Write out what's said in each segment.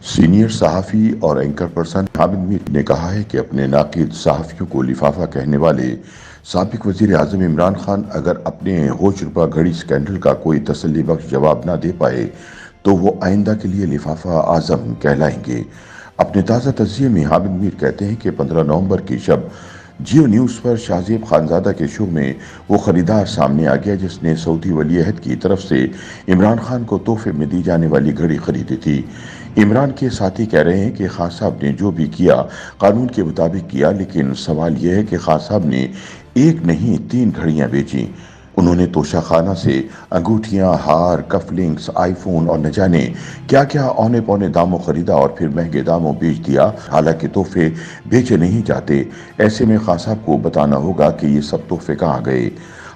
Senior صحافی اور anchor person Hamid میر نے کہا ہے کہ اپنے ناقد صحافیوں کو لفافہ کہنے والے سابق وزیر اعظم عمران خان اگر اپنے ہوش ربا گھڑی سکینڈل کا کوئی تسلی بخش جواب نہ دے پائے تو وہ آئندہ کے لیے لفافہ اعظم کہلائیں گے۔ اپنے تازہ تجزیے میں حامد میر کہتے ہیں کہ 15 نومبر کی شب جیو نیوز پر شاہ خانزادہ کے شو میں وہ خریدار سامنے آ گیا جس نے سعودی ولی عہد کی طرف سے عمران خان کو تحفے میں دی جانے والی گھڑی خریدی تھی۔ عمران کے ساتھی کہہ رہے ہیں کہ خان صاحب نے جو بھی کیا قانون کے مطابق کیا، لیکن سوال یہ ہے کہ خان صاحب نے ایک نہیں 3 گھڑیاں بیچیں۔ انہوں نے توشہ خانہ سے انگوٹھیاں، ہار، کف لنکس، آئی فون اور نہ جانے کیا کیا اونے پونے داموں خریدا اور پھر مہنگے داموں بیچ دیا، حالانکہ تحفے بیچے نہیں جاتے۔ ایسے میں خان صاحب کو بتانا ہوگا کہ یہ سب تحفے کہاں گئے۔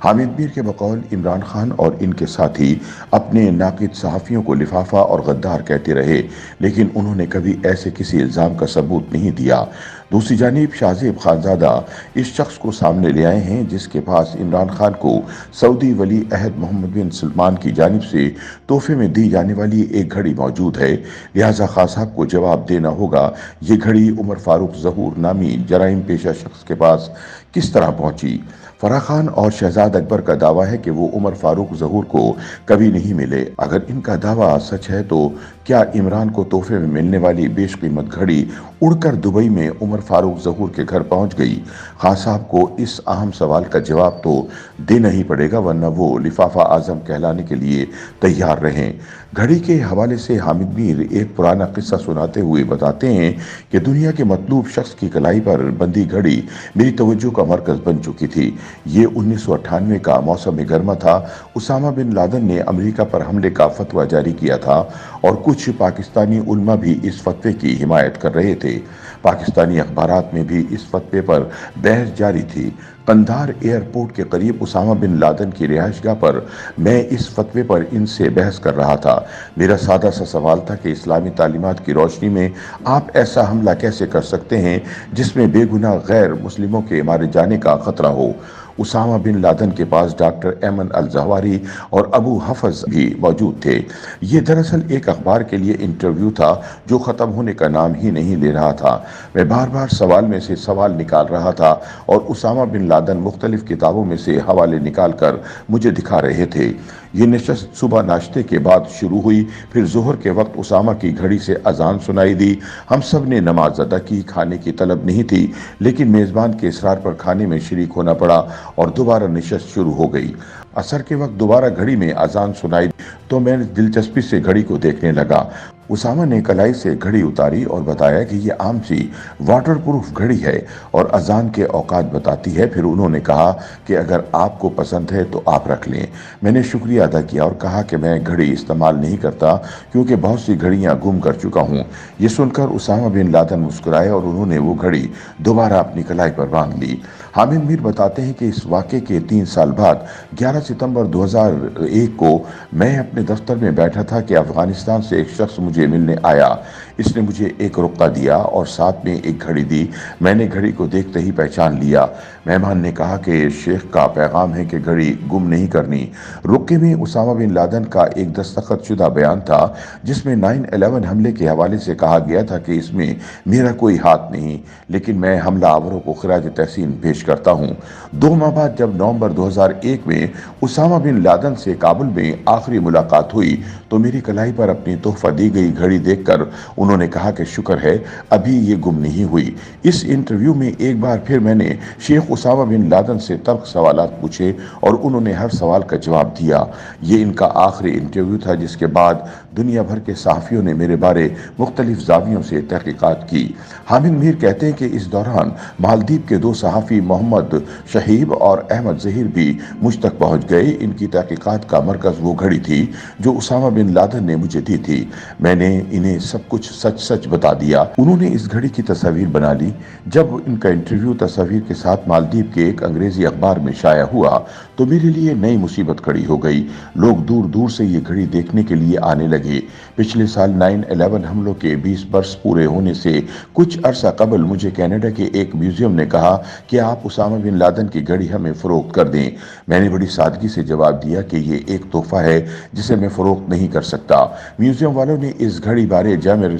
حامد میر کے بقول عمران خان اور ان کے ساتھی اپنے ناقد صحافیوں کو لفافہ اور غدار کہتے رہے، لیکن انہوں نے کبھی ایسے کسی الزام کا ثبوت نہیں دیا۔ دوسری جانب شاہ خانزادہ اس شخص کو سامنے لے آئے ہیں جس کے پاس عمران خان کو سعودی ولی عہد محمد بن سلمان کی جانب سے تحفے میں دی جانے والی ایک گھڑی موجود ہے، لہٰذا خان صاحب کو جواب دینا ہوگا یہ گھڑی عمر فاروق ظہور نامی جرائم پیشہ شخص کے پاس کس طرح پہنچی۔ فرح خان اور شہزاد اکبر کا دعویٰ ہے کہ وہ عمر فاروق ظہور کو کبھی نہیں ملے۔ اگر ان کا دعویٰ سچ ہے تو کیا عمران کو تحفے میں ملنے والی بیش قیمت گھڑی اڑ کر دبئی میں عمر فاروق ظہور کے گھر پہنچ گئی؟ خان صاحب کو اس اہم سوال کا جواب تو دینا ہی پڑے گا، ورنہ وہ لفافہ اعظم کہلانے کے لیے تیار رہیں۔ گھڑی کے حوالے سے حامد میر ایک پرانا قصہ سناتے ہوئے بتاتے ہیں کہ دنیا کے مطلوب شخص کی کلائی پر بندی گھڑی میری توجہ کا مرکز بن چکی تھی۔ یہ 1998 کا موسم گرما تھا۔ اسامہ بن لادن نے امریکہ پر حملے کا فتویٰ جاری کیا تھا اور کچھ پاکستانی علماء بھی اس فتوے کی حمایت کر رہے تھے۔ پاکستانی اخبارات میں بھی اس فتوے پر بحث جاری تھی۔ قندھار ایئرپورٹ کے قریب اسامہ بن لادن کی رہائش گاہ پر میں اس فتوے پر ان سے بحث کر رہا تھا۔ میرا سادہ سا سوال تھا کہ اسلامی تعلیمات کی روشنی میں آپ ایسا حملہ کیسے کر سکتے ہیں جس میں بے گناہ غیر مسلموں کے مارے جانے کا خطرہ ہو۔ اسامہ بن لادن کے پاس ڈاکٹر ایمن الزہواری اور ابو حفظ بھی موجود تھے۔ یہ دراصل ایک اخبار کے لیے انٹرویو تھا جو ختم ہونے کا نام ہی نہیں لے رہا تھا۔ میں بار بار سوال میں سے سوال نکال رہا تھا اور اسامہ بن لادن مختلف کتابوں میں سے حوالے نکال کر مجھے دکھا رہے تھے۔ یہ نشست صبح ناشتے کے بعد شروع ہوئی، پھر ظہر کے وقت اسامہ کی گھڑی سے اذان سنائی دی۔ ہم سب نے نماز ادا کی۔ کھانے کی طلب نہیں تھی، لیکن میزبان کے اصرار پر کھانے میں شریک ہونا پڑا اور دوبارہ نشست شروع ہو گئی۔ عصر کے وقت دوبارہ گھڑی میں اذان سنائی تو میں دلچسپی سے گھڑی کو دیکھنے لگا۔ اسامہ نے کلائی سے گھڑی اتاری اور بتایا کہ یہ عام سی واٹر پروف گھڑی ہے اور اذان کے اوقات بتاتی ہے۔ پھر انہوں نے کہا کہ اگر آپ کو پسند ہے تو آپ رکھ لیں۔ میں نے شکریہ ادا کیا اور کہا کہ میں گھڑی استعمال نہیں کرتا کیونکہ بہت سی گھڑیاں گم کر چکا ہوں۔ یہ سن کر اسامہ بن لادن مسکرائے اور انہوں نے وہ گھڑی دوبارہ اپنی کلائی پر باندھ لی۔ حامد میر بتاتے ہیں کہ اس واقعے کے 3 سال بعد 11 ستمبر 2001 کو میں اپنے دفتر میں بیٹھا تھا کہ افغانستان سے ایک شخص مجھے ملنے آیا۔ اس نے مجھے ایک رقعہ دیا اور ساتھ میں ایک گھڑی دی۔ میں نے گھڑی کو دیکھتے ہی پہچان لیا۔ مہمان نے کہا کہ شیخ کا پیغام ہے کہ گھڑی گم نہیں کرنی۔ رقعے میں اسامہ بن لادن کا ایک دستخط شدہ بیان تھا جس میں 9/11 حملے کے حوالے سے کہا گیا تھا کہ اس میں میرا کوئی ہاتھ نہیں، لیکن میں حملہ آوروں کو خراج تحسین پیش کرتا ہوں۔ 2 ماہ بعد جب نومبر 2001 میں اسامہ بن لادن سے کابل میں آخری ملاقات ہوئی تو میری کلائی پر اپنی تحفہ دی گئی گھڑی دیکھ کر انہوں نے کہا کہ شکر ہے ابھی یہ گم نہیں ہوئی۔ اس انٹرویو میں ایک بار پھر میں نے شیخ اسامہ بن لادن سے تلخ سوالات پوچھے اور انہوں نے ہر سوال کا جواب دیا۔ یہ ان کا آخری انٹرویو تھا جس کے بعد دنیا بھر کے صحافیوں نے میرے بارے مختلف زاویوں سے تحقیقات کی۔ حامد میر کہتے ہیں کہ اس دوران مالدیپ کے 2 صحافی محمد شہیب اور احمد ظہیر بھی مجھ تک پہنچ گئے۔ ان کی تحقیقات کا مرکز وہ گھڑی تھی جو اسامہ بن لادن نے مجھے دی تھی۔ میں نے انہیں سب کچھ سچ بتا دیا۔ انہوں نے اس گھڑی کی تصاویر بنا لی۔ جب ان کا انٹرویو تصاویر کے ساتھ مالدیپ کے ایک انگریزی اخبار میں شائع ہوا تو میرے لیے نئی مصیبت کھڑی ہو گئی۔ لوگ دور دور سے یہ گھڑی دیکھنے کے لیے آنے لگے۔ پچھلے سال 9/11 حملوں کے 20 برس پورے ہونے سے کچھ عرصہ قبل مجھے کینیڈا کے ایک میوزیم نے کہا کہ آپ اسامہ بن لادن کی گھڑی ہمیں فروخت کر دیں۔ میں نے بڑی سادگی سے جواب دیا کہ یہ ایک تحفہ ہے جسے میں فروخت نہیں کر سکتا۔ میوزیم والوں نے اس گھڑی بارے جامع